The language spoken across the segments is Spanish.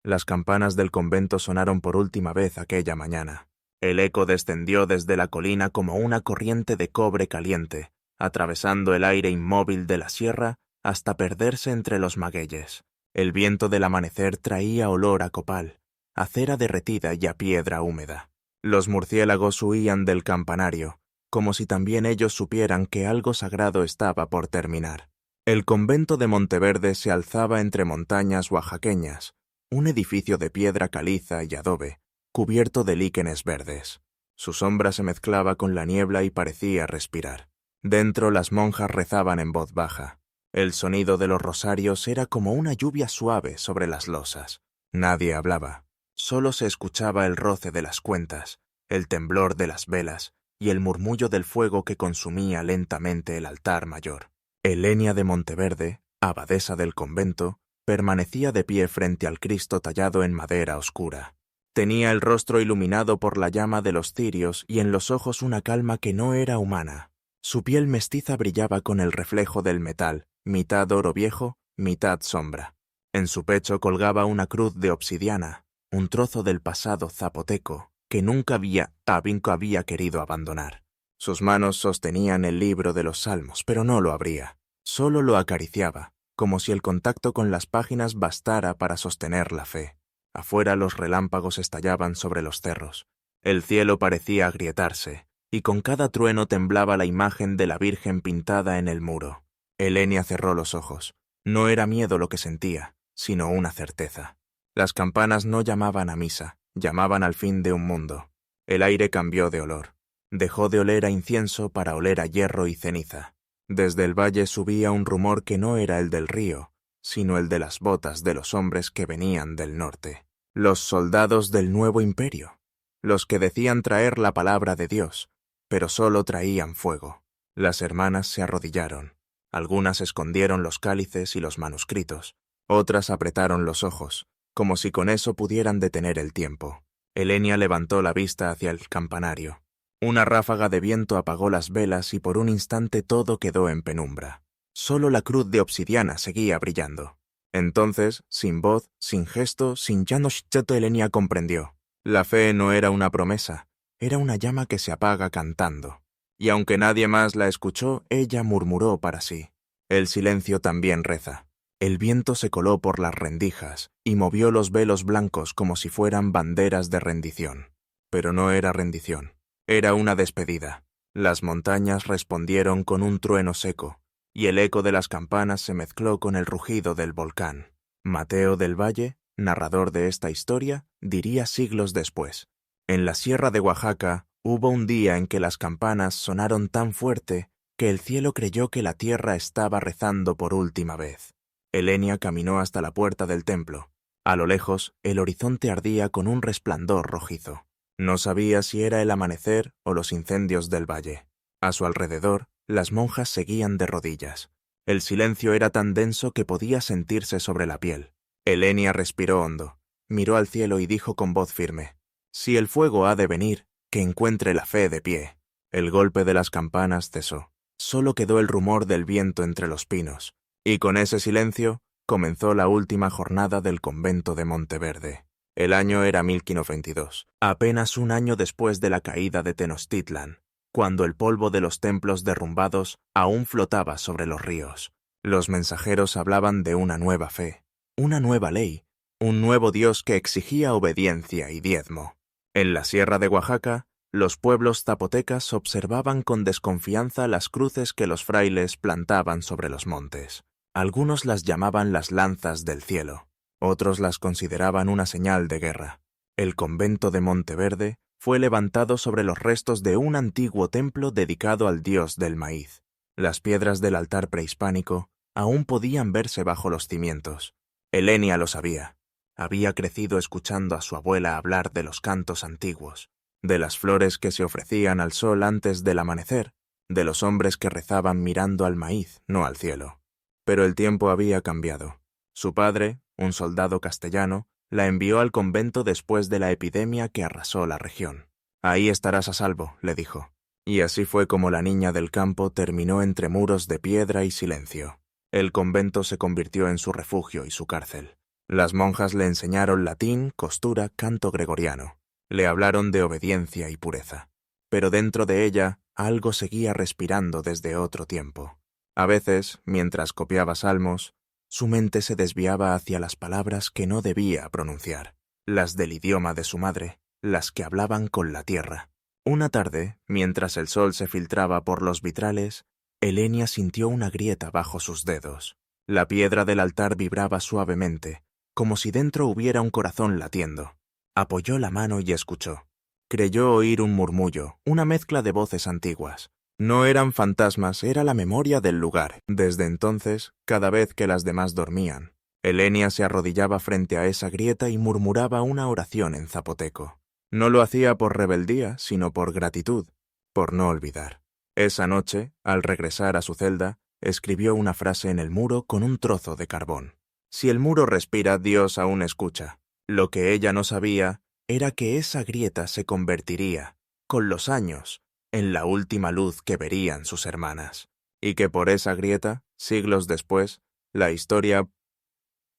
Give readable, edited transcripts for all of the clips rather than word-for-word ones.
Las campanas del convento sonaron por última vez aquella mañana. El eco descendió desde la colina como una corriente de cobre caliente, atravesando el aire inmóvil de la sierra hasta perderse entre los magueyes. El viento del amanecer traía olor a copal, a cera derretida y a piedra húmeda. Los murciélagos huían del campanario, como si también ellos supieran que algo sagrado estaba por terminar. El convento de Monteverde se alzaba entre montañas oaxaqueñas, un edificio de piedra caliza y adobe, cubierto de líquenes verdes. Su sombra se mezclaba con la niebla y parecía respirar. Dentro las monjas rezaban en voz baja. El sonido de los rosarios era como una lluvia suave sobre las losas. Nadie hablaba. Solo se escuchaba el roce de las cuentas, el temblor de las velas y el murmullo del fuego que consumía lentamente el altar mayor. Elenia de Monteverde, abadesa del convento, permanecía de pie frente al Cristo tallado en madera oscura. Tenía el rostro iluminado por la llama de los cirios y en los ojos una calma que no era humana. Su piel mestiza brillaba con el reflejo del metal, mitad oro viejo, mitad sombra. En su pecho colgaba una cruz de obsidiana, un trozo del pasado zapoteco que nunca había querido abandonar. Sus manos sostenían el libro de los salmos, pero no lo abría. Solo lo acariciaba, como si el contacto con las páginas bastara para sostener la fe. Afuera los relámpagos estallaban sobre los cerros. El cielo parecía agrietarse, y con cada trueno temblaba la imagen de la Virgen pintada en el muro. Elenia cerró los ojos. No era miedo lo que sentía, sino una certeza. Las campanas no llamaban a misa, llamaban al fin de un mundo. El aire cambió de olor. Dejó de oler a incienso para oler a hierro y ceniza. Desde el valle subía un rumor que no era el del río, sino el de las botas de los hombres que venían del norte. Los soldados del nuevo imperio, los que decían traer la palabra de Dios, pero solo traían fuego. Las hermanas se arrodillaron. Algunas escondieron los cálices y los manuscritos, otras apretaron los ojos, como si con eso pudieran detener el tiempo. Elenia levantó la vista hacia el campanario. Una ráfaga de viento apagó las velas y por un instante todo quedó en penumbra. Solo la cruz de obsidiana seguía brillando. Entonces, sin voz, sin gesto, sin llanto, Elenia comprendió. La fe no era una promesa, era una llama que se apaga cantando. Y aunque nadie más la escuchó, ella murmuró para sí. El silencio también reza. El viento se coló por las rendijas y movió los velos blancos como si fueran banderas de rendición. Pero no era rendición, era una despedida. Las montañas respondieron con un trueno seco, y el eco de las campanas se mezcló con el rugido del volcán. Mateo del Valle, narrador de esta historia, diría siglos después: en la sierra de Oaxaca hubo un día en que las campanas sonaron tan fuerte que el cielo creyó que la tierra estaba rezando por última vez. Elenia caminó hasta la puerta del templo. A lo lejos, el horizonte ardía con un resplandor rojizo. No sabía si era el amanecer o los incendios del valle. A su alrededor, las monjas seguían de rodillas. El silencio era tan denso que podía sentirse sobre la piel. Elenia respiró hondo, miró al cielo y dijo con voz firme: si el fuego ha de venir, que encuentre la fe de pie. El golpe de las campanas cesó. Solo quedó el rumor del viento entre los pinos. Y con ese silencio comenzó la última jornada del convento de Monteverde. El año era 1522, apenas un año después de la caída de Tenochtitlan, cuando el polvo de los templos derrumbados aún flotaba sobre los ríos. Los mensajeros hablaban de una nueva fe, una nueva ley, un nuevo Dios que exigía obediencia y diezmo. En la sierra de Oaxaca, los pueblos zapotecas observaban con desconfianza las cruces que los frailes plantaban sobre los montes. Algunos las llamaban las lanzas del cielo, otros las consideraban una señal de guerra. El convento de Monteverde fue levantado sobre los restos de un antiguo templo dedicado al dios del maíz. Las piedras del altar prehispánico aún podían verse bajo los cimientos. Elenia lo sabía. Había crecido escuchando a su abuela hablar de los cantos antiguos, de las flores que se ofrecían al sol antes del amanecer, de los hombres que rezaban mirando al maíz, no al cielo. Pero el tiempo había cambiado. Su padre, un soldado castellano, la envió al convento después de la epidemia que arrasó la región. Ahí estarás a salvo, le dijo. Y así fue como la niña del campo terminó entre muros de piedra y silencio. El convento se convirtió en su refugio y su cárcel. Las monjas le enseñaron latín, costura, canto gregoriano. Le hablaron de obediencia y pureza. Pero dentro de ella algo seguía respirando desde otro tiempo. A veces, mientras copiaba salmos, su mente se desviaba hacia las palabras que no debía pronunciar, las del idioma de su madre, las que hablaban con la tierra. Una tarde, mientras el sol se filtraba por los vitrales, Elenia sintió una grieta bajo sus dedos. La piedra del altar vibraba suavemente, como si dentro hubiera un corazón latiendo. Apoyó la mano y escuchó. Creyó oír un murmullo, una mezcla de voces antiguas. No eran fantasmas, era la memoria del lugar. Desde entonces, cada vez que las demás dormían, Elenia se arrodillaba frente a esa grieta y murmuraba una oración en zapoteco. No lo hacía por rebeldía, sino por gratitud, por no olvidar. Esa noche, al regresar a su celda, escribió una frase en el muro con un trozo de carbón. Si el muro respira, Dios aún escucha. Lo que ella no sabía era que esa grieta se convertiría, con los años, en la última luz que verían sus hermanas, y que por esa grieta, siglos después, la historia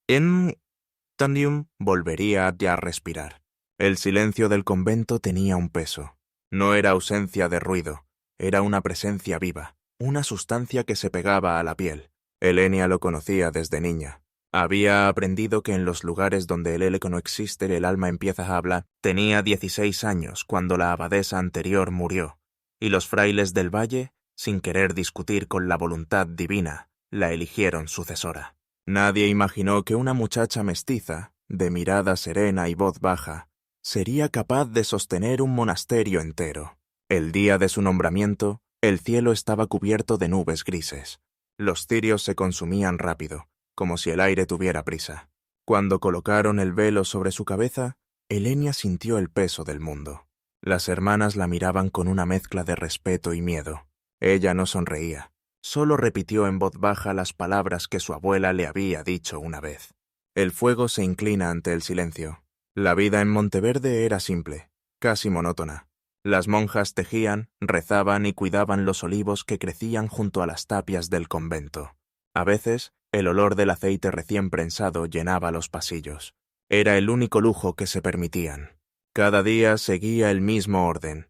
en Tandium volvería a respirar. El silencio del convento tenía un peso. No era ausencia de ruido, era una presencia viva, una sustancia que se pegaba a la piel. Elenia lo conocía desde niña. Había aprendido que en los lugares donde el éleco no existe, el alma empieza a hablar. Tenía 16 años cuando la abadesa anterior murió, y los frailes del valle, sin querer discutir con la voluntad divina, la eligieron sucesora. Nadie imaginó que una muchacha mestiza, de mirada serena y voz baja, sería capaz de sostener un monasterio entero. El día de su nombramiento, el cielo estaba cubierto de nubes grises. Los cirios se consumían rápido, como si el aire tuviera prisa. Cuando colocaron el velo sobre su cabeza, Elenia sintió el peso del mundo. Las hermanas la miraban con una mezcla de respeto y miedo. Ella no sonreía, solo repitió en voz baja las palabras que su abuela le había dicho una vez. El fuego se inclina ante el silencio. La vida en Monteverde era simple, casi monótona. Las monjas tejían, rezaban y cuidaban los olivos que crecían junto a las tapias del convento. A veces, el olor del aceite recién prensado llenaba los pasillos. Era el único lujo que se permitían. Cada día seguía el mismo orden.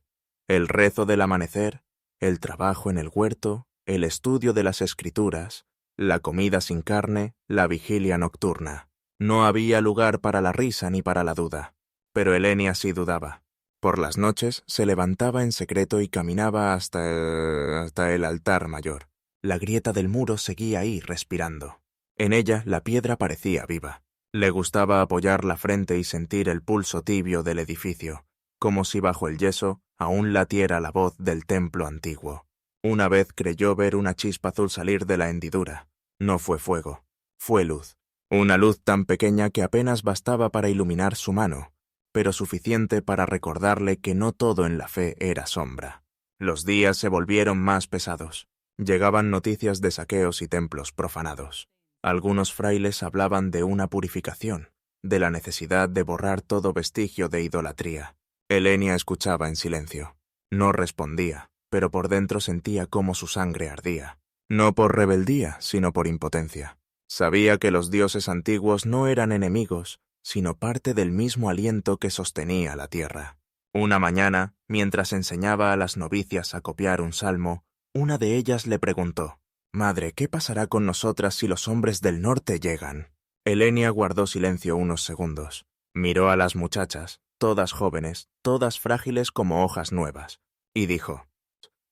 El rezo del amanecer, el trabajo en el huerto, el estudio de las escrituras, la comida sin carne, la vigilia nocturna. No había lugar para la risa ni para la duda. Pero Elenia sí dudaba. Por las noches se levantaba en secreto y caminaba hasta el altar mayor. La grieta del muro seguía ahí respirando. En ella la piedra parecía viva. Le gustaba apoyar la frente y sentir el pulso tibio del edificio, como si bajo el yeso aún latiera la voz del templo antiguo. Una vez creyó ver una chispa azul salir de la hendidura. No fue fuego, fue luz. Una luz tan pequeña que apenas bastaba para iluminar su mano, pero suficiente para recordarle que no todo en la fe era sombra. Los días se volvieron más pesados. Llegaban noticias de saqueos y templos profanados. Algunos frailes hablaban de una purificación, de la necesidad de borrar todo vestigio de idolatría. Elenia escuchaba en silencio. No respondía, pero por dentro sentía cómo su sangre ardía. No por rebeldía, sino por impotencia. Sabía que los dioses antiguos no eran enemigos, sino parte del mismo aliento que sostenía la tierra. Una mañana, mientras enseñaba a las novicias a copiar un salmo, una de ellas le preguntó: «Madre, ¿qué pasará con nosotras si los hombres del norte llegan?» Elenia guardó silencio unos segundos. Miró a las muchachas, todas jóvenes, todas frágiles como hojas nuevas, y dijo: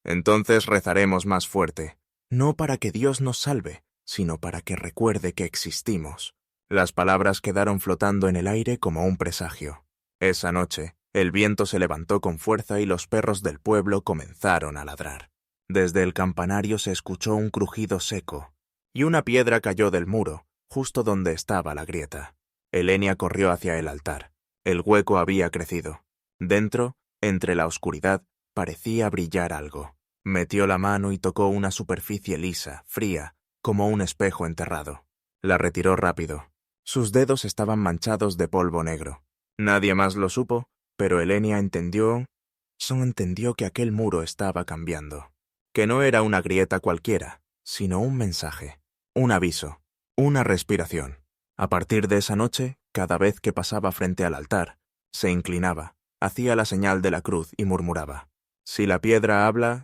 «Entonces rezaremos más fuerte, no para que Dios nos salve, sino para que recuerde que existimos». Las palabras quedaron flotando en el aire como un presagio. Esa noche, el viento se levantó con fuerza y los perros del pueblo comenzaron a ladrar. Desde el campanario se escuchó un crujido seco, y una piedra cayó del muro, justo donde estaba la grieta. Elenia corrió hacia el altar. El hueco había crecido. Dentro, entre la oscuridad, parecía brillar algo. Metió la mano y tocó una superficie lisa, fría, como un espejo enterrado. La retiró rápido. Sus dedos estaban manchados de polvo negro. Nadie más lo supo, pero Elenia entendió que aquel muro estaba cambiando. Que no era una grieta cualquiera, sino un mensaje, un aviso, una respiración. A partir de esa noche, cada vez que pasaba frente al altar, se inclinaba, hacía la señal de la cruz y murmuraba: «Si la piedra habla...».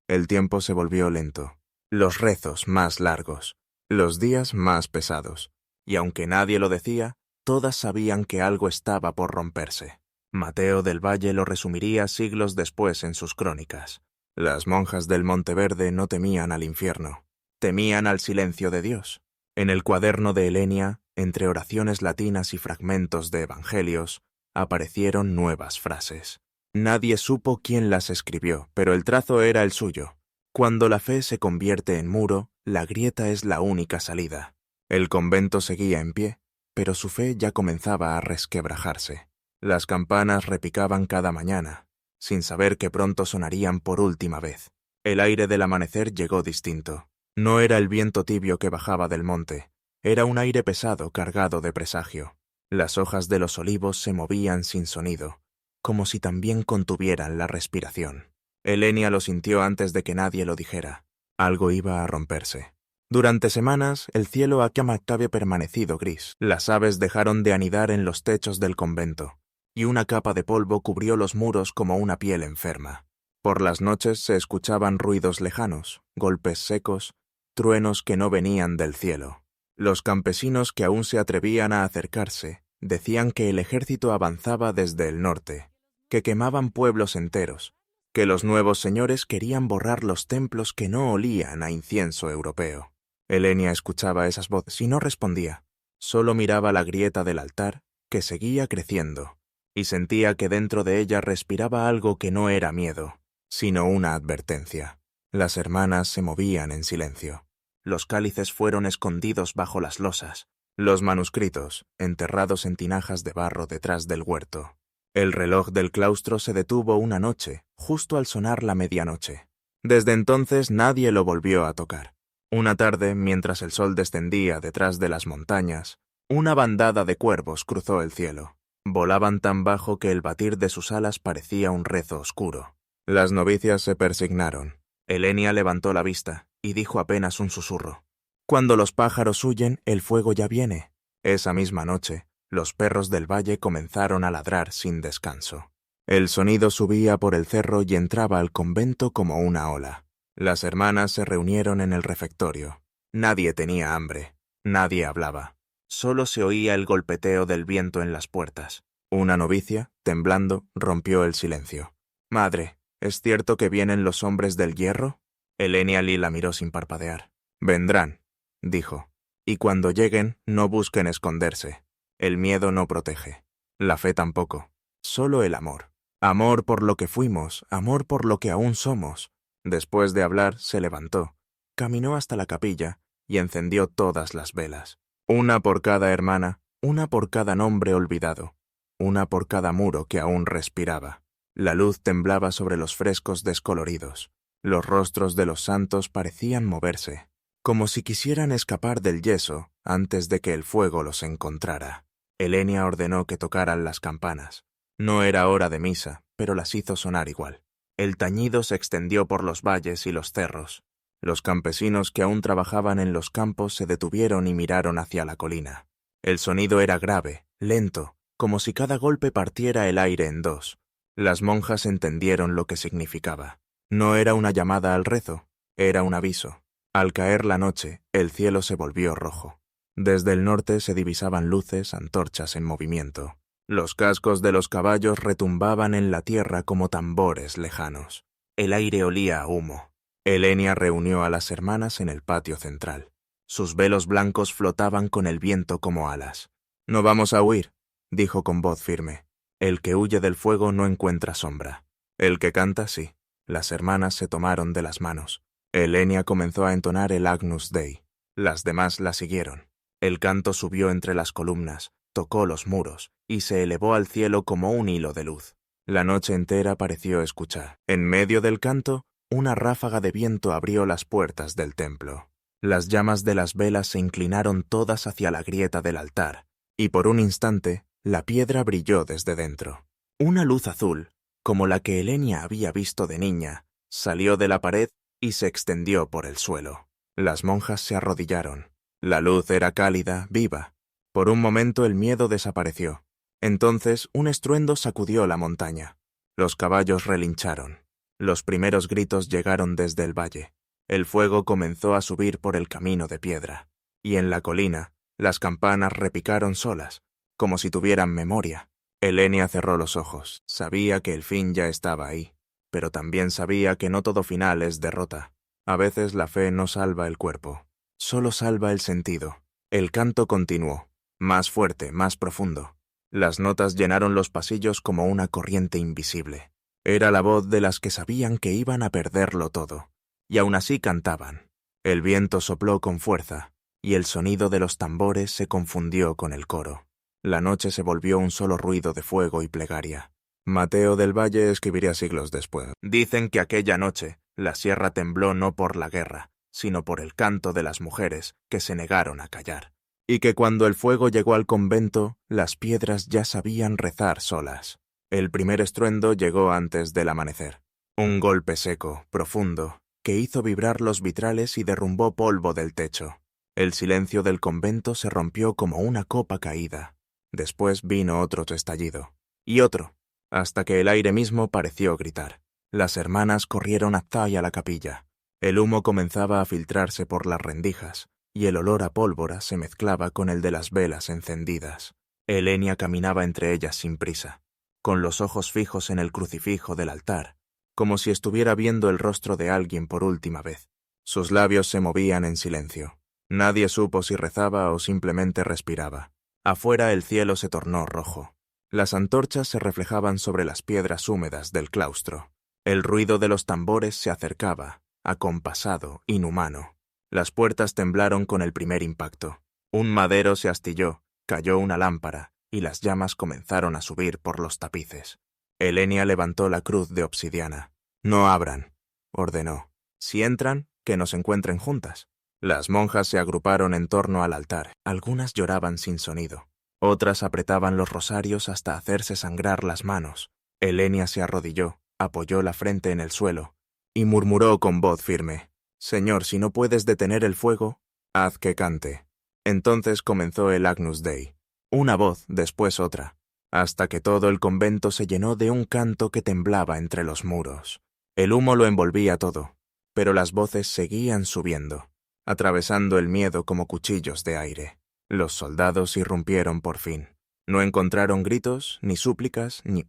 El tiempo se volvió lento, los rezos más largos, los días más pesados, y aunque nadie lo decía, todas sabían que algo estaba por romperse. Mateo del Valle lo resumiría siglos después en sus crónicas. Las monjas del Monteverde no temían al infierno, temían al silencio de Dios. En el cuaderno de Helenia, entre oraciones latinas y fragmentos de evangelios, aparecieron nuevas frases. Nadie supo quién las escribió, pero el trazo era el suyo. Cuando la fe se convierte en muro, la grieta es la única salida. El convento seguía en pie, pero su fe ya comenzaba a resquebrajarse. Las campanas repicaban cada mañana, sin saber que pronto sonarían por última vez. El aire del amanecer llegó distinto. No era el viento tibio que bajaba del monte, era un aire pesado cargado de presagio. Las hojas de los olivos se movían sin sonido, como si también contuvieran la respiración. Helenia lo sintió antes de que nadie lo dijera. Algo iba a romperse. Durante semanas, el cielo había permanecido gris. Las aves dejaron de anidar en los techos del convento, y una capa de polvo cubrió los muros como una piel enferma. Por las noches se escuchaban ruidos lejanos, golpes secos, truenos que no venían del cielo. Los campesinos que aún se atrevían a acercarse decían que el ejército avanzaba desde el norte, que quemaban pueblos enteros, que los nuevos señores querían borrar los templos que no olían a incienso europeo. Helenia escuchaba esas voces y no respondía, solo miraba la grieta del altar, que seguía creciendo, y sentía que dentro de ella respiraba algo que no era miedo, sino una advertencia. Las hermanas se movían en silencio. Los cálices fueron escondidos bajo las losas, los manuscritos enterrados en tinajas de barro detrás del huerto. El reloj del claustro se detuvo una noche, justo al sonar la medianoche. Desde entonces nadie lo volvió a tocar. Una tarde, mientras el sol descendía detrás de las montañas, una bandada de cuervos cruzó el cielo. Volaban tan bajo que el batir de sus alas parecía un rezo oscuro. Las novicias se persignaron. Helenia levantó la vista y dijo apenas un susurro: «Cuando los pájaros huyen, el fuego ya viene». Esa misma noche, los perros del valle comenzaron a ladrar sin descanso. El sonido subía por el cerro y entraba al convento como una ola. Las hermanas se reunieron en el refectorio. Nadie tenía hambre, nadie hablaba. Solo se oía el golpeteo del viento en las puertas. Una novicia, temblando, rompió el silencio. «Madre, ¿es cierto que vienen los hombres del hierro?». Helenia la miró sin parpadear. «Vendrán», dijo, «y cuando lleguen no busquen esconderse. El miedo no protege. La fe tampoco. Solo el amor. Amor por lo que fuimos, amor por lo que aún somos». Después de hablar, se levantó, caminó hasta la capilla y encendió todas las velas. Una por cada hermana, una por cada nombre olvidado, una por cada muro que aún respiraba. La luz temblaba sobre los frescos descoloridos. Los rostros de los santos parecían moverse, como si quisieran escapar del yeso antes de que el fuego los encontrara. Helenia ordenó que tocaran las campanas. No era hora de misa, pero las hizo sonar igual. El tañido se extendió por los valles y los cerros. Los campesinos que aún trabajaban en los campos se detuvieron y miraron hacia la colina. El sonido era grave, lento, como si cada golpe partiera el aire en dos. Las monjas entendieron lo que significaba. No era una llamada al rezo, era un aviso. Al caer la noche, el cielo se volvió rojo. Desde el norte se divisaban luces, antorchas en movimiento. Los cascos de los caballos retumbaban en la tierra como tambores lejanos. El aire olía a humo. Helenia reunió a las hermanas en el patio central. Sus velos blancos flotaban con el viento como alas. «No vamos a huir», dijo con voz firme. «El que huye del fuego no encuentra sombra. El que canta, sí». Las hermanas se tomaron de las manos. Helenia comenzó a entonar el Agnus Dei. Las demás la siguieron. El canto subió entre las columnas, tocó los muros y se elevó al cielo como un hilo de luz. La noche entera pareció escuchar. En medio del canto, una ráfaga de viento abrió las puertas del templo. Las llamas de las velas se inclinaron todas hacia la grieta del altar, y por un instante, la piedra brilló desde dentro. Una luz azul, como la que Helenia había visto de niña, salió de la pared y se extendió por el suelo. Las monjas se arrodillaron. La luz era cálida, viva. Por un momento el miedo desapareció. Entonces un estruendo sacudió la montaña. Los caballos relincharon. Los primeros gritos llegaron desde el valle. El fuego comenzó a subir por el camino de piedra. Y en la colina, las campanas repicaron solas, como si tuvieran memoria. Elenia cerró los ojos. Sabía que el fin ya estaba ahí, pero también sabía que no todo final es derrota. A veces la fe no salva el cuerpo, solo salva el sentido. El canto continuó, más fuerte, más profundo. Las notas llenaron los pasillos como una corriente invisible. Era la voz de las que sabían que iban a perderlo todo, y aún así cantaban. El viento sopló con fuerza, y el sonido de los tambores se confundió con el coro. La noche se volvió un solo ruido de fuego y plegaria. Mateo del Valle escribiría siglos después. Dicen que aquella noche la sierra tembló no por la guerra, sino por el canto de las mujeres que se negaron a callar, y que cuando el fuego llegó al convento, las piedras ya sabían rezar solas. El primer estruendo llegó antes del amanecer. Un golpe seco, profundo, que hizo vibrar los vitrales y derrumbó polvo del techo. El silencio del convento se rompió como una copa caída. Después vino otro estallido, y otro, hasta que el aire mismo pareció gritar. Las hermanas corrieron hacia la capilla. El humo comenzaba a filtrarse por las rendijas, y el olor a pólvora se mezclaba con el de las velas encendidas. Elenia caminaba entre ellas sin prisa, con los ojos fijos en el crucifijo del altar, como si estuviera viendo el rostro de alguien por última vez. Sus labios se movían en silencio. Nadie supo si rezaba o simplemente respiraba. Afuera el cielo se tornó rojo. Las antorchas se reflejaban sobre las piedras húmedas del claustro. El ruido de los tambores se acercaba, acompasado, inhumano. Las puertas temblaron con el primer impacto. Un madero se astilló, cayó una lámpara, y las llamas comenzaron a subir por los tapices. Elenia levantó la cruz de obsidiana. «No abran», ordenó. «Si entran, que nos encuentren juntas». Las monjas se agruparon en torno al altar. Algunas lloraban sin sonido. Otras apretaban los rosarios hasta hacerse sangrar las manos. Elenia se arrodilló, apoyó la frente en el suelo, y murmuró con voz firme: «Señor, si no puedes detener el fuego, haz que cante». Entonces comenzó el Agnus Dei. Una voz, después otra, hasta que todo el convento se llenó de un canto que temblaba entre los muros. El humo lo envolvía todo, pero las voces seguían subiendo, atravesando el miedo como cuchillos de aire. Los soldados irrumpieron por fin. No encontraron gritos, ni súplicas, ni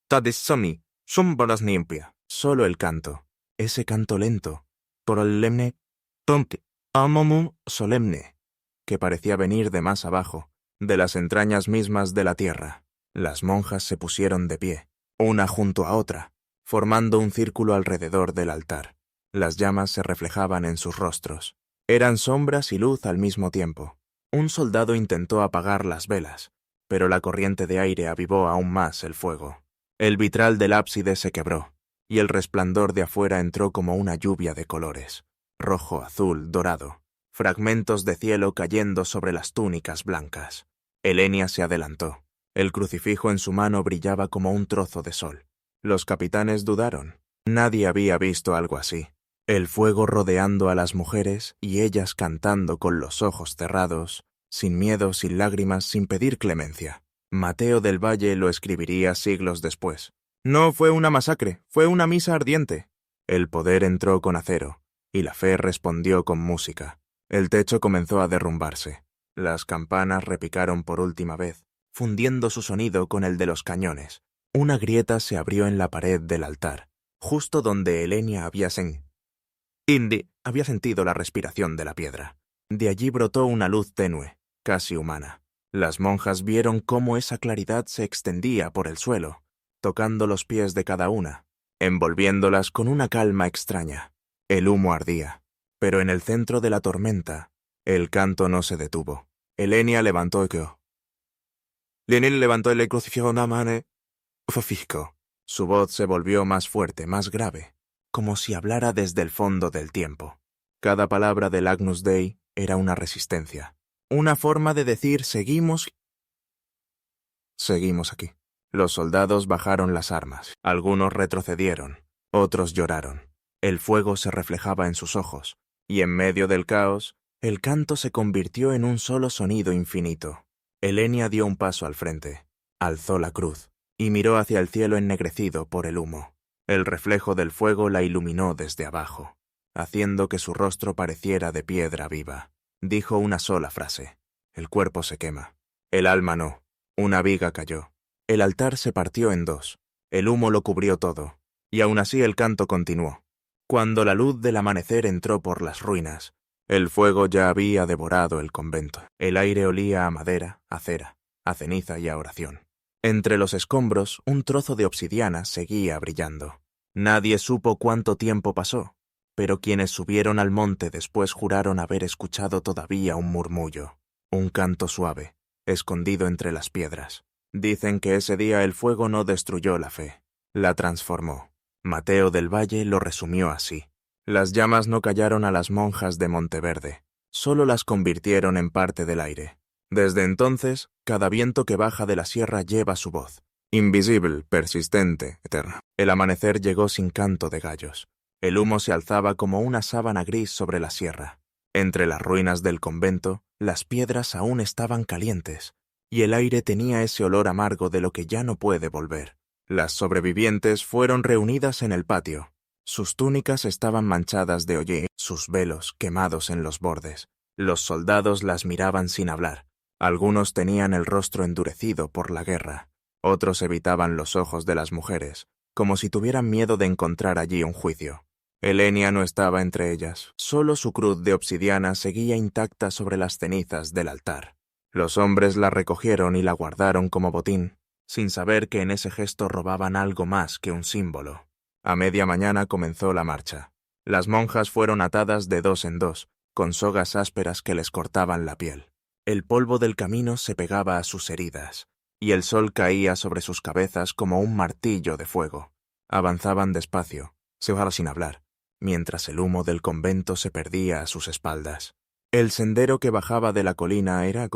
«Tadessami, sombaras niempia». Solo el canto, ese canto lento, solemne, tonte, amamu solemne, que parecía venir de más abajo, de las entrañas mismas de la tierra. Las monjas se pusieron de pie, una junto a otra, formando un círculo alrededor del altar. Las llamas se reflejaban en sus rostros. Eran sombras y luz al mismo tiempo. Un soldado intentó apagar las velas, pero la corriente de aire avivó aún más el fuego. El vitral del ábside se quebró, y el resplandor de afuera entró como una lluvia de colores: rojo, azul, dorado, fragmentos de cielo cayendo sobre las túnicas blancas. Elenia se adelantó. El crucifijo en su mano brillaba como un trozo de sol. Los capitanes dudaron. Nadie había visto algo así. El fuego rodeando a las mujeres y ellas cantando con los ojos cerrados, sin miedo, sin lágrimas, sin pedir clemencia. Mateo del Valle lo escribiría siglos después. «No fue una masacre, fue una misa ardiente». El poder entró con acero, y la fe respondió con música. El techo comenzó a derrumbarse. Las campanas repicaron por última vez, fundiendo su sonido con el de los cañones. Una grieta se abrió en la pared del altar, justo donde Elenia había sentido la respiración de la piedra. De allí brotó una luz tenue, casi humana. Las monjas vieron cómo esa claridad se extendía por el suelo, tocando los pies de cada una, envolviéndolas con una calma extraña. El humo ardía, pero en el centro de la tormenta, el canto no se detuvo. Elenia levantó el crucifijo una mano. Su voz se volvió más fuerte, más grave, como si hablara desde el fondo del tiempo. Cada palabra del Agnus Dei era una resistencia, una forma de decir seguimos aquí. Los soldados bajaron las armas. Algunos retrocedieron, otros lloraron. El fuego se reflejaba en sus ojos, y en medio del caos, El canto se convirtió en un solo sonido infinito. Elenia dio un paso al frente, alzó la cruz y miró hacia el cielo ennegrecido por el humo. El reflejo del fuego la iluminó desde abajo, haciendo que su rostro pareciera de piedra viva. Dijo una sola frase: el cuerpo se quema, el alma no. Una viga cayó. El altar se partió en dos. El humo lo cubrió todo, y aún así el canto continuó. Cuando la luz del amanecer entró por las ruinas, el fuego ya había devorado el convento. El aire olía a madera, a cera, a ceniza y a oración. Entre los escombros, un trozo de obsidiana seguía brillando. Nadie supo cuánto tiempo pasó, pero quienes subieron al monte después juraron haber escuchado todavía un murmullo, un canto suave, escondido entre las piedras. Dicen que ese día el fuego no destruyó la fe, la transformó. Mateo del Valle lo resumió así: las llamas no callaron a las monjas de Monteverde, solo las convirtieron en parte del aire. Desde entonces, cada viento que baja de la sierra lleva su voz, invisible, persistente, eterna. El amanecer llegó sin canto de gallos. El humo se alzaba como una sábana gris sobre la sierra. Entre las ruinas del convento, las piedras aún estaban calientes, y el aire tenía ese olor amargo de lo que ya no puede volver. Las sobrevivientes fueron reunidas en el patio. Sus túnicas estaban manchadas de hollín, sus velos quemados en los bordes. Los soldados las miraban sin hablar. Algunos tenían el rostro endurecido por la guerra. Otros evitaban los ojos de las mujeres, como si tuvieran miedo de encontrar allí un juicio. Elenia no estaba entre ellas. Solo su cruz de obsidiana seguía intacta sobre las cenizas del altar. Los hombres la recogieron y la guardaron como botín, sin saber que en ese gesto robaban algo más que un símbolo. A media mañana comenzó la marcha. Las monjas fueron atadas de dos en dos, con sogas ásperas que les cortaban la piel. El polvo del camino se pegaba a sus heridas, y el sol caía sobre sus cabezas como un martillo de fuego. Avanzaban despacio, sin hablar, mientras el humo del convento se perdía a sus espaldas. El sendero que bajaba de la colina era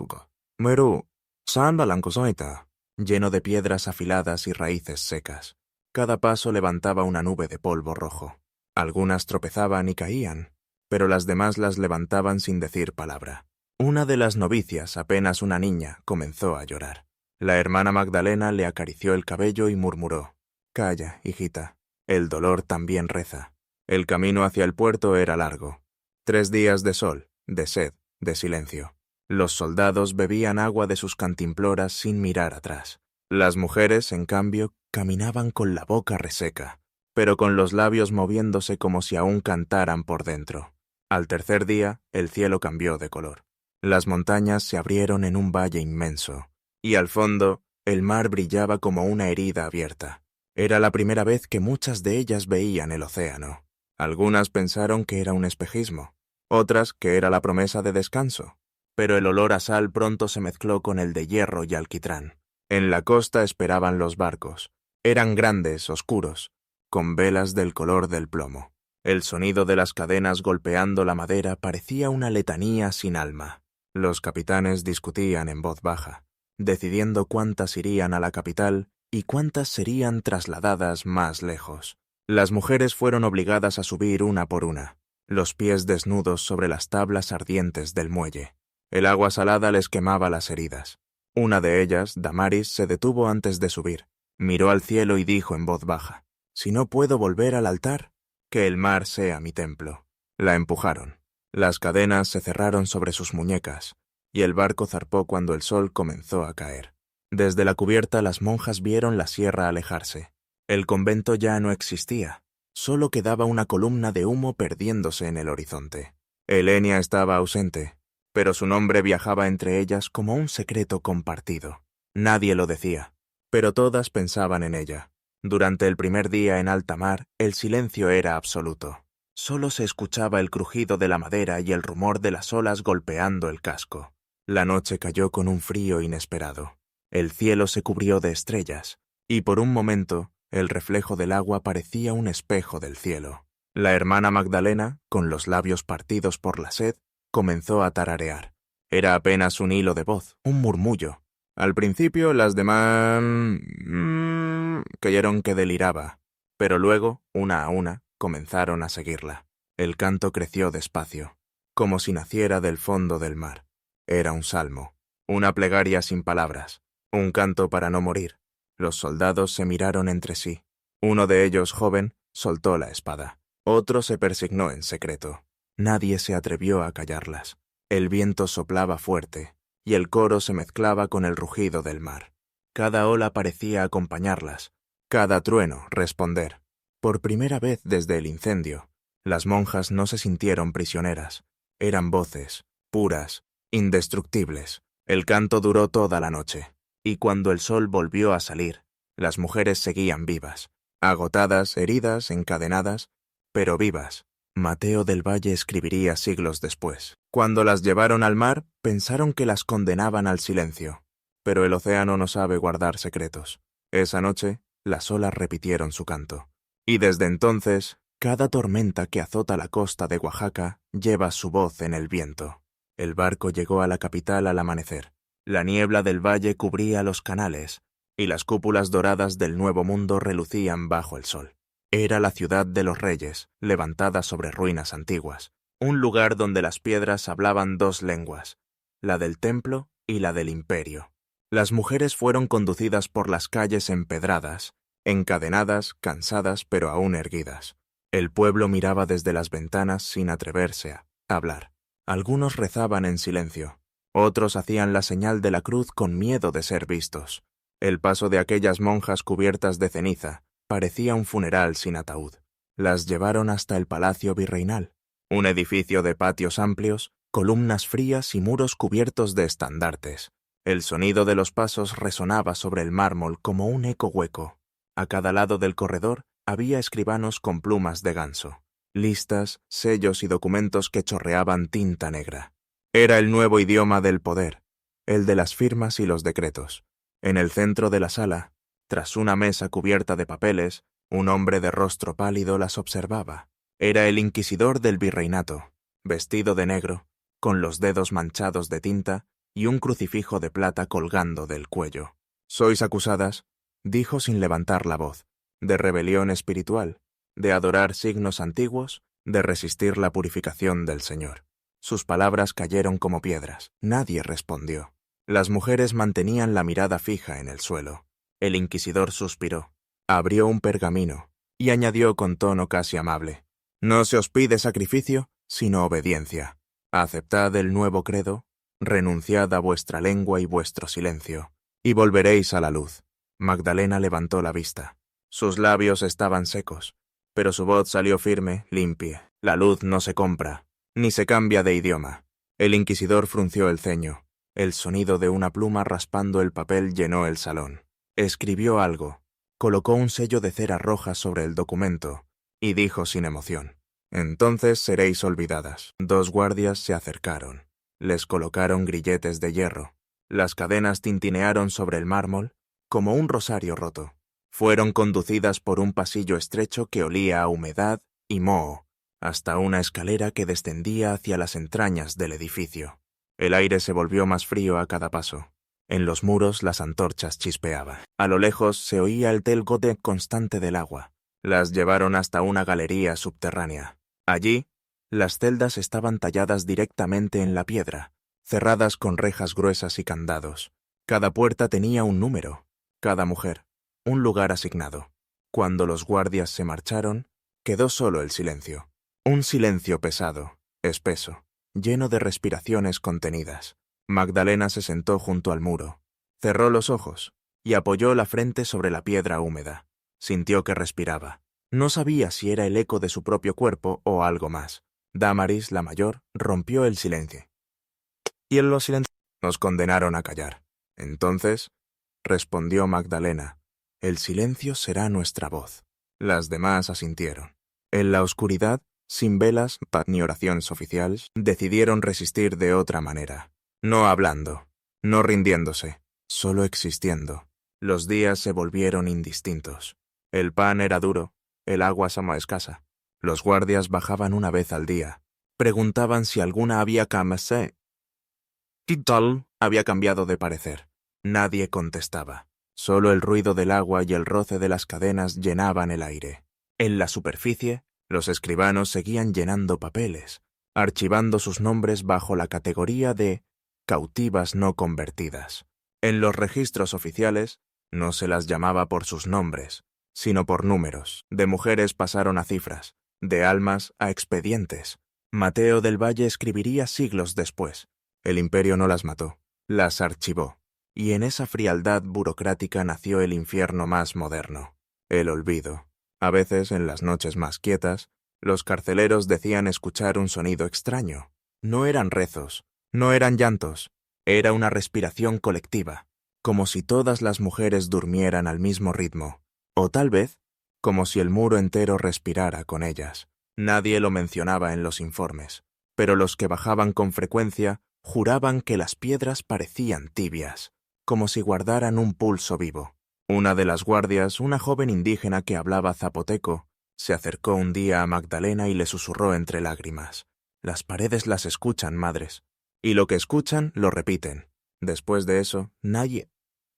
lleno de piedras afiladas y raíces secas. Cada paso levantaba una nube de polvo rojo. Algunas tropezaban y caían, pero las demás las levantaban sin decir palabra. Una de las novicias, apenas una niña, comenzó a llorar. La hermana Magdalena le acarició el cabello y murmuró: «Calla, hijita, el dolor también reza». El camino hacia el puerto era largo. 3 días de sol, de sed, de silencio. Los soldados bebían agua de sus cantimploras sin mirar atrás. Las mujeres, en cambio, caminaban con la boca reseca, pero con los labios moviéndose como si aún cantaran por dentro. Al tercer día, el cielo cambió de color. Las montañas se abrieron en un valle inmenso, y al fondo, el mar brillaba como una herida abierta. Era la primera vez que muchas de ellas veían el océano. Algunas pensaron que era un espejismo, otras que era la promesa de descanso, pero el olor a sal pronto se mezcló con el de hierro y alquitrán. En la costa esperaban los barcos. Eran grandes, oscuros, con velas del color del plomo. El sonido de las cadenas golpeando la madera parecía una letanía sin alma. Los capitanes discutían en voz baja, decidiendo cuántas irían a la capital y cuántas serían trasladadas más lejos. Las mujeres fueron obligadas a subir una por una, los pies desnudos sobre las tablas ardientes del muelle. El agua salada les quemaba las heridas. Una de ellas, Damaris, se detuvo antes de subir. Miró al cielo y dijo en voz baja: «Si no puedo volver al altar, que el mar sea mi templo». La empujaron. Las cadenas se cerraron sobre sus muñecas, y el barco zarpó cuando el sol comenzó a caer. Desde la cubierta las monjas vieron la sierra alejarse. El convento ya no existía. Solo quedaba una columna de humo perdiéndose en el horizonte. Elenia estaba ausente, pero su nombre viajaba entre ellas como un secreto compartido. Nadie lo decía, pero todas pensaban en ella. Durante el primer día en alta mar, el silencio era absoluto. Solo se escuchaba el crujido de la madera y el rumor de las olas golpeando el casco. La noche cayó con un frío inesperado. El cielo se cubrió de estrellas, y por un momento, el reflejo del agua parecía un espejo del cielo. La hermana Magdalena, con los labios partidos por la sed, comenzó a tararear. Era apenas un hilo de voz, un murmullo. Al principio las demás creyeron que deliraba, pero luego, una a una, comenzaron a seguirla. El canto creció despacio. como si naciera del fondo del mar. Era un salmo, una plegaria sin palabras, un canto para no morir. Los soldados se miraron entre sí. Uno de ellos, joven, soltó la espada. Otro se persignó en secreto. Nadie se atrevió a callarlas. El viento soplaba fuerte, y el coro se mezclaba con el rugido del mar. Cada ola parecía acompañarlas, cada trueno responder. Por primera vez desde el incendio, las monjas no se sintieron prisioneras. Eran voces, puras, indestructibles. El canto duró toda la noche, y cuando el sol volvió a salir, las mujeres seguían vivas, agotadas, heridas, encadenadas, pero vivas. Mateo del Valle escribiría siglos después. Cuando las llevaron al mar, pensaron que las condenaban al silencio. Pero el océano no sabe guardar secretos. Esa noche, las olas repitieron su canto. Y desde entonces, cada tormenta que azota la costa de Oaxaca lleva su voz en el viento. El barco llegó a la capital al amanecer. La niebla del valle cubría los canales, y las cúpulas doradas del Nuevo Mundo relucían bajo el sol. Era la ciudad de los reyes, levantada sobre ruinas antiguas, un lugar donde las piedras hablaban dos lenguas, la del templo y la del imperio. Las mujeres fueron conducidas por las calles empedradas, encadenadas, cansadas pero aún erguidas. El pueblo miraba desde las ventanas sin atreverse a hablar. Algunos rezaban en silencio, otros hacían la señal de la cruz con miedo de ser vistos. El paso de aquellas monjas cubiertas de ceniza parecía un funeral sin ataúd. Las llevaron hasta el Palacio Virreinal, un edificio de patios amplios, columnas frías y muros cubiertos de estandartes. El sonido de los pasos resonaba sobre el mármol como un eco hueco. A cada lado del corredor había escribanos con plumas de ganso, listas, sellos y documentos que chorreaban tinta negra. Era el nuevo idioma del poder, el de las firmas y los decretos. En el centro de la sala, tras una mesa cubierta de papeles, un hombre de rostro pálido las observaba. Era el inquisidor del virreinato, vestido de negro, con los dedos manchados de tinta y un crucifijo de plata colgando del cuello. «Sois acusadas», dijo sin levantar la voz, «de rebelión espiritual, de adorar signos antiguos, de resistir la purificación del Señor». Sus palabras cayeron como piedras. Nadie respondió. Las mujeres mantenían la mirada fija en el suelo. El inquisidor suspiró, abrió un pergamino y añadió con tono casi amable: «No se os pide sacrificio, sino obediencia. Aceptad el nuevo credo, renunciad a vuestra lengua y vuestro silencio, y volveréis a la luz». Magdalena levantó la vista. Sus labios estaban secos, pero su voz salió firme, limpia. La luz no se compra, ni se cambia de idioma. El inquisidor frunció el ceño. El sonido de una pluma raspando el papel llenó el salón. Escribió algo, colocó un sello de cera roja sobre el documento y dijo sin emoción: «Entonces seréis olvidadas». 2 guardias se acercaron. Les colocaron grilletes de hierro. Las cadenas tintinearon sobre el mármol como un rosario roto. Fueron conducidas por un pasillo estrecho que olía a humedad y moho, hasta una escalera que descendía hacia las entrañas del edificio. El aire se volvió más frío a cada paso. En los muros las antorchas chispeaban. A lo lejos se oía el telgote constante del agua. Las llevaron hasta una galería subterránea. Allí, las celdas estaban talladas directamente en la piedra, cerradas con rejas gruesas y candados. Cada puerta tenía un número, cada mujer, un lugar asignado. Cuando los guardias se marcharon, quedó solo el silencio. Un silencio pesado, espeso, lleno de respiraciones contenidas. Magdalena se sentó junto al muro, cerró los ojos y apoyó la frente sobre la piedra húmeda. Sintió que respiraba. No sabía si era el eco de su propio cuerpo o algo más. Damaris, la mayor, rompió el silencio. Y en los silencios nos condenaron a callar. Entonces, respondió Magdalena, el silencio será nuestra voz. Las demás asintieron. En la oscuridad, sin velas ni oraciones oficiales, decidieron resistir de otra manera. No hablando, no rindiéndose, solo existiendo. Los días se volvieron indistintos. El pan era duro, el agua escasa. Los guardias bajaban una vez al día. Preguntaban si alguna había cambiado. ¿Qué tal? Había cambiado de parecer. Nadie contestaba. Solo el ruido del agua y el roce de las cadenas llenaban el aire. En la superficie, los escribanos seguían llenando papeles, archivando sus nombres bajo la categoría de cautivas no convertidas. En los registros oficiales no se las llamaba por sus nombres, sino por números. De mujeres pasaron a cifras, de almas a expedientes. Mateo del Valle escribiría siglos después. El imperio no las mató, las archivó. Y en esa frialdad burocrática nació el infierno más moderno, el olvido. A veces, en las noches más quietas, los carceleros decían escuchar un sonido extraño. No eran rezos, no eran llantos, era una respiración colectiva, como si todas las mujeres durmieran al mismo ritmo, o tal vez, como si el muro entero respirara con ellas. Nadie lo mencionaba en los informes, pero los que bajaban con frecuencia juraban que las piedras parecían tibias, como si guardaran un pulso vivo. Una de las guardias, una joven indígena que hablaba zapoteco, se acercó un día a Magdalena y le susurró entre lágrimas: «Las paredes las escuchan, madres, y lo que escuchan lo repiten». Después de eso, nadie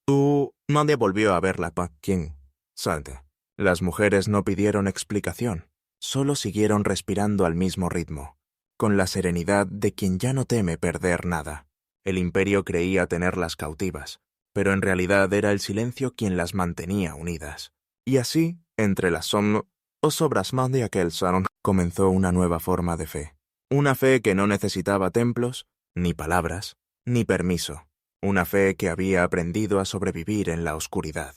volvió a verla. ¿Quién? Salte. Las mujeres no pidieron explicación, solo siguieron respirando al mismo ritmo, con la serenidad de quien ya no teme perder nada. El imperio creía tenerlas cautivas, pero en realidad era el silencio quien las mantenía unidas. Y así, entre las obras más de aquel salón, comenzó una nueva forma de fe. Una fe que no necesitaba templos, ni palabras, ni permiso. Una fe que había aprendido a sobrevivir en la oscuridad.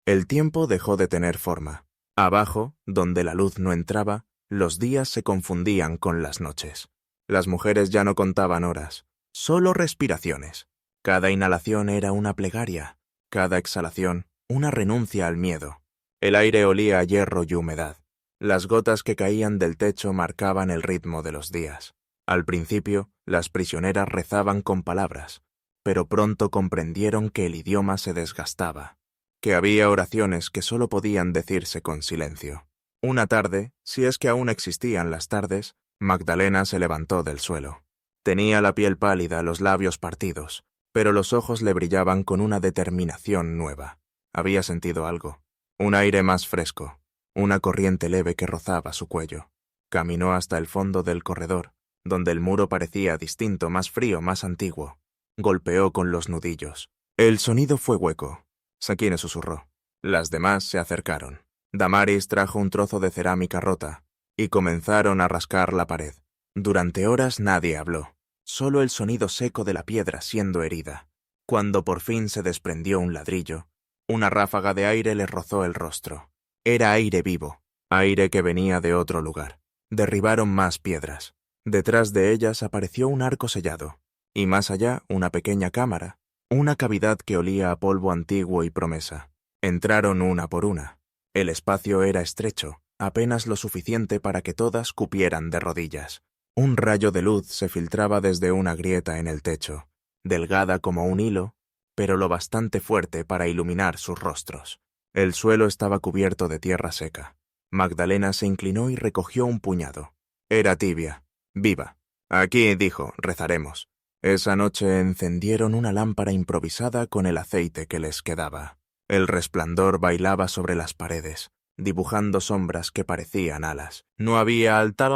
El tiempo dejó de tener forma. Abajo, donde la luz no entraba, los días se confundían con las noches. Las mujeres ya no contaban horas, solo respiraciones. Cada inhalación era una plegaria, cada exhalación una renuncia al miedo. El aire olía a hierro y humedad. Las gotas que caían del techo marcaban el ritmo de los días. Al principio, las prisioneras rezaban con palabras, pero pronto comprendieron que el idioma se desgastaba, que había oraciones que solo podían decirse con silencio. Una tarde, si es que aún existían las tardes, Magdalena se levantó del suelo. Tenía la piel pálida, los labios partidos, pero los ojos le brillaban con una determinación nueva. Había sentido algo, un aire más fresco, una corriente leve que rozaba su cuello. Caminó hasta el fondo del corredor, donde el muro parecía distinto, más frío, más antiguo. Golpeó con los nudillos. El sonido fue hueco. Sakine susurró. Las demás se acercaron. Damaris trajo un trozo de cerámica rota, y comenzaron a rascar la pared. Durante horas nadie habló, solo el sonido seco de la piedra siendo herida. Cuando por fin se desprendió un ladrillo, una ráfaga de aire le rozó el rostro. Era aire vivo, aire que venía de otro lugar. Derribaron más piedras. Detrás de ellas apareció un arco sellado, y más allá una pequeña cámara, una cavidad que olía a polvo antiguo y promesa. Entraron una por una. El espacio era estrecho, apenas lo suficiente para que todas cupieran de rodillas. Un rayo de luz se filtraba desde una grieta en el techo, delgada como un hilo, pero lo bastante fuerte para iluminar sus rostros. El suelo estaba cubierto de tierra seca. Magdalena se inclinó y recogió un puñado. Era tibia, viva. Aquí, dijo, rezaremos. Esa noche encendieron una lámpara improvisada con el aceite que les quedaba. El resplandor bailaba sobre las paredes, dibujando sombras que parecían alas. No había altar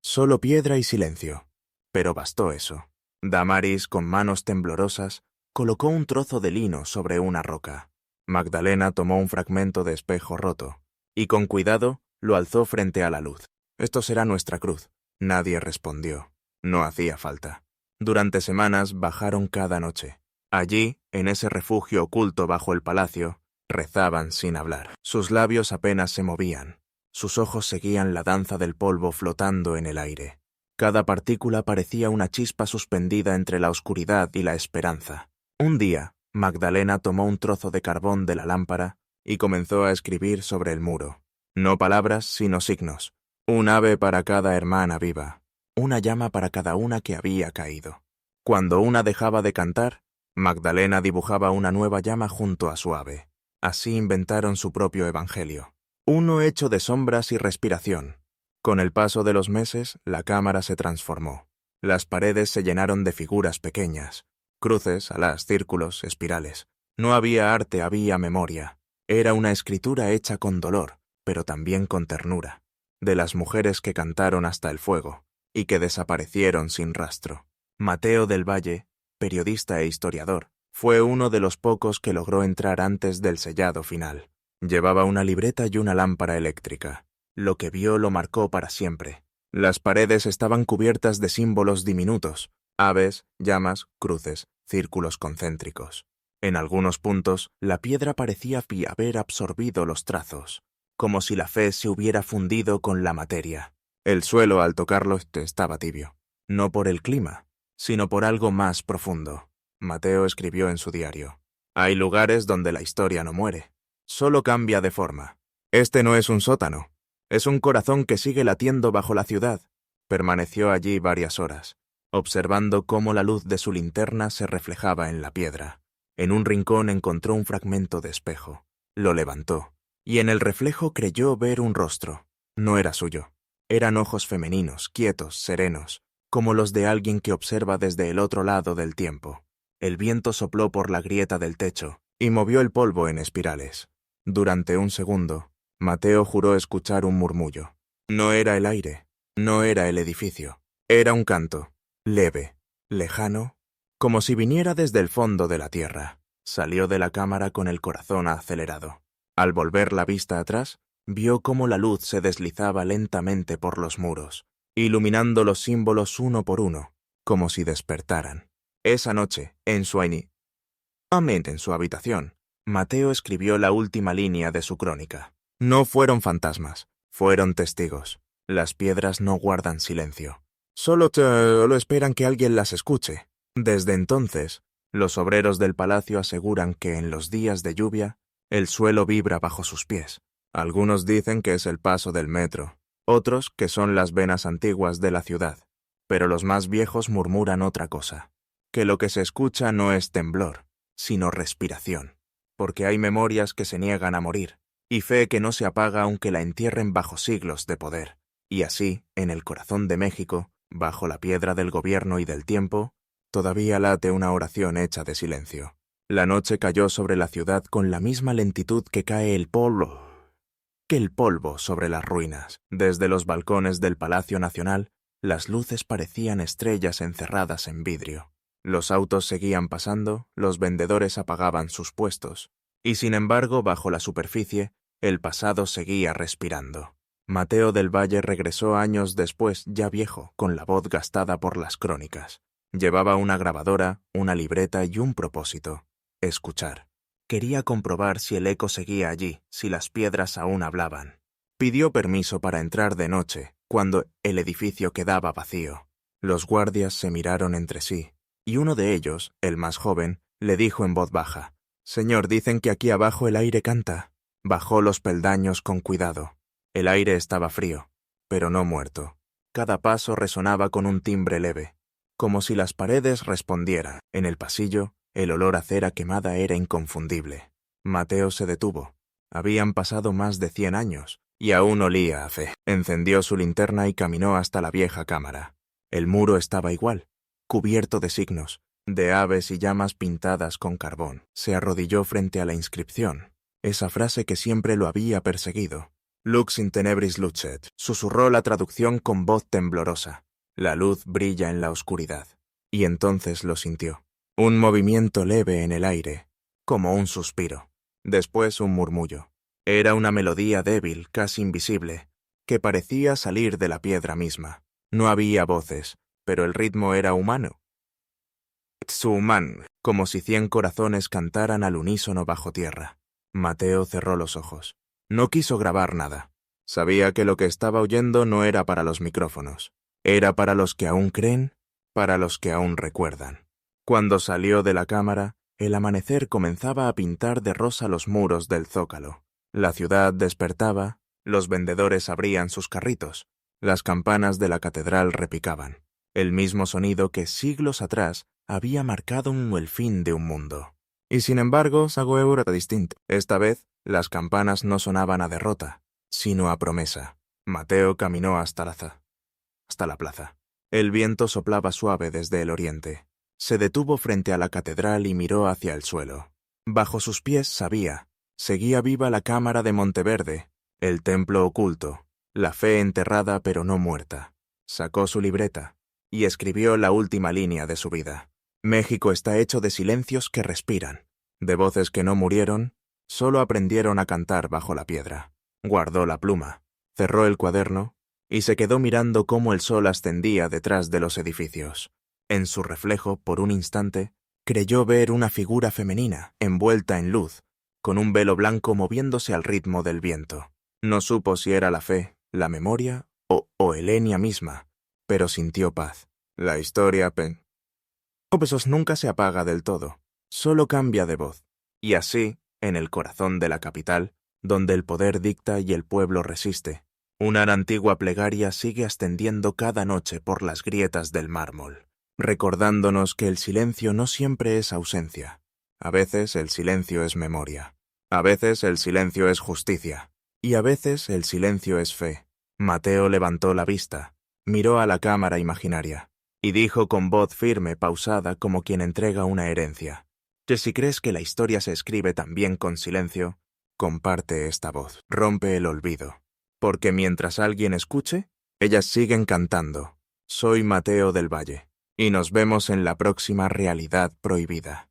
solo piedra y silencio. Pero bastó eso. Damaris, con manos temblorosas, colocó un trozo de lino sobre una roca. Magdalena tomó un fragmento de espejo roto, y con cuidado lo alzó frente a la luz. «Esto será nuestra cruz». Nadie respondió. No hacía falta. Durante semanas bajaron cada noche. Allí, en ese refugio oculto bajo el palacio, rezaban sin hablar. Sus labios apenas se movían. Sus ojos seguían la danza del polvo flotando en el aire. Cada partícula parecía una chispa suspendida entre la oscuridad y la esperanza. Un día, Magdalena tomó un trozo de carbón de la lámpara y comenzó a escribir sobre el muro. No palabras, sino signos. Un ave para cada hermana viva. Una llama para cada una que había caído. Cuando una dejaba de cantar, Magdalena dibujaba una nueva llama junto a su ave. Así inventaron su propio evangelio. Uno hecho de sombras y respiración. Con el paso de los meses, la cámara se transformó. Las paredes se llenaron de figuras pequeñas. Cruces, alas, círculos, espirales. No había arte, había memoria. Era una escritura hecha con dolor, pero también con ternura. de las mujeres que cantaron hasta el fuego y que desaparecieron sin rastro. Mateo del Valle, periodista e historiador, fue uno de los pocos que logró entrar antes del sellado final. Llevaba una libreta y una lámpara eléctrica. Lo que vio lo marcó para siempre. Las paredes estaban cubiertas de símbolos diminutos: aves, llamas, cruces, círculos concéntricos. En algunos puntos, la piedra parecía haber absorbido los trazos, como si la fe se hubiera fundido con la materia. El suelo, al tocarlo, estaba tibio. No por el clima, sino por algo más profundo. Mateo escribió en su diario: «Hay lugares donde la historia no muere, solo cambia de forma. Este no es un sótano, es un corazón que sigue latiendo bajo la ciudad». Permaneció allí varias horas, observando cómo la luz de su linterna se reflejaba en la piedra. En un rincón encontró un fragmento de espejo. Lo levantó, y en el reflejo creyó ver un rostro. No era suyo. Eran ojos femeninos, quietos, serenos, como los de alguien que observa desde el otro lado del tiempo. El viento sopló por la grieta del techo y movió el polvo en espirales. Durante un segundo, Mateo juró escuchar un murmullo. No era el aire, no era el edificio. Era un canto, leve, lejano, como si viniera desde el fondo de la tierra. Salió de la cámara con el corazón acelerado. Al volver la vista atrás, vio cómo la luz se deslizaba lentamente por los muros, iluminando los símbolos uno por uno, como si despertaran. Esa noche, en su habitación, Mateo escribió la última línea de su crónica. No fueron fantasmas, fueron testigos. Las piedras no guardan silencio. Solo esperan que alguien las escuche. Desde entonces, los obreros del palacio aseguran que en los días de lluvia, el suelo vibra bajo sus pies. Algunos dicen que es el paso del metro, otros que son las venas antiguas de la ciudad, pero los más viejos murmuran otra cosa, que lo que se escucha no es temblor, sino respiración, porque hay memorias que se niegan a morir, y fe que no se apaga aunque la entierren bajo siglos de poder. Y así, en el corazón de México, bajo la piedra del gobierno y del tiempo, todavía late una oración hecha de silencio. La noche cayó sobre la ciudad con la misma lentitud que cae el polvo sobre las ruinas. Desde los balcones del Palacio Nacional, las luces parecían estrellas encerradas en vidrio. Los autos seguían pasando, los vendedores apagaban sus puestos, y sin embargo, bajo la superficie, el pasado seguía respirando. Mateo del Valle regresó años después, ya viejo, con la voz gastada por las crónicas. Llevaba una grabadora, una libreta y un propósito: escuchar. Quería comprobar si el eco seguía allí, si las piedras aún hablaban. Pidió permiso para entrar de noche, cuando el edificio quedaba vacío. Los guardias se miraron entre sí, y uno de ellos, el más joven, le dijo en voz baja: «Señor, dicen que aquí abajo el aire canta». Bajó los peldaños con cuidado. El aire estaba frío, pero no muerto. Cada paso resonaba con un timbre leve, como si las paredes respondieran. En el pasillo, el olor a cera quemada era inconfundible. Mateo se detuvo. Habían pasado más de 100 años, y aún olía a fe. Encendió su linterna y caminó hasta la vieja cámara. El muro estaba igual, cubierto de signos, de aves y llamas pintadas con carbón. Se arrodilló frente a la inscripción, esa frase que siempre lo había perseguido. «Lux in tenebris lucet», susurró la traducción con voz temblorosa. «La luz brilla en la oscuridad». Y entonces lo sintió. Un movimiento leve en el aire, como un suspiro. Después un murmullo. Era una melodía débil, casi invisible, que parecía salir de la piedra misma. No había voces, pero el ritmo era humano. Tsuman, como si 100 corazones cantaran al unísono bajo tierra. Mateo cerró los ojos. No quiso grabar nada. Sabía que lo que estaba oyendo no era para los micrófonos. Era para los que aún creen, para los que aún recuerdan. Cuando salió de la cámara, el amanecer comenzaba a pintar de rosa los muros del zócalo. La ciudad despertaba, los vendedores abrían sus carritos, las campanas de la catedral repicaban. El mismo sonido que siglos atrás había marcado el fin de un mundo. Y sin embargo, algo era distinto. Esta vez, las campanas no sonaban a derrota, sino a promesa. Mateo caminó hasta la plaza. El viento soplaba suave desde el oriente. Se detuvo frente a la catedral y miró hacia el suelo. Bajo sus pies seguía viva la cámara de Monteverde, el templo oculto, La fe enterrada pero no muerta. Sacó su libreta y escribió la última línea de su vida. México está hecho de silencios que respiran, de voces que no murieron, solo aprendieron a cantar bajo la piedra. Guardó la pluma, cerró el cuaderno y se quedó mirando cómo el sol ascendía detrás de los edificios. En su reflejo, por un instante, creyó ver una figura femenina, envuelta en luz, con un velo blanco moviéndose al ritmo del viento. No supo si era la fe, la memoria o Helenia misma, pero sintió paz. La historia Opesos nunca se apaga del todo, solo cambia de voz. Y así, en el corazón de la capital, donde el poder dicta y el pueblo resiste, una antigua plegaria sigue ascendiendo cada noche por las grietas del mármol, recordándonos que el silencio no siempre es ausencia. A veces el silencio es memoria. A veces el silencio es justicia. Y a veces el silencio es fe. Mateo levantó la vista, miró a la cámara imaginaria, y dijo con voz firme, pausada, como quien entrega una herencia, que si crees que la historia se escribe también con silencio, comparte esta voz, rompe el olvido. Porque mientras alguien escuche, ellas siguen cantando. Soy Mateo del Valle, y nos vemos en la próxima realidad prohibida.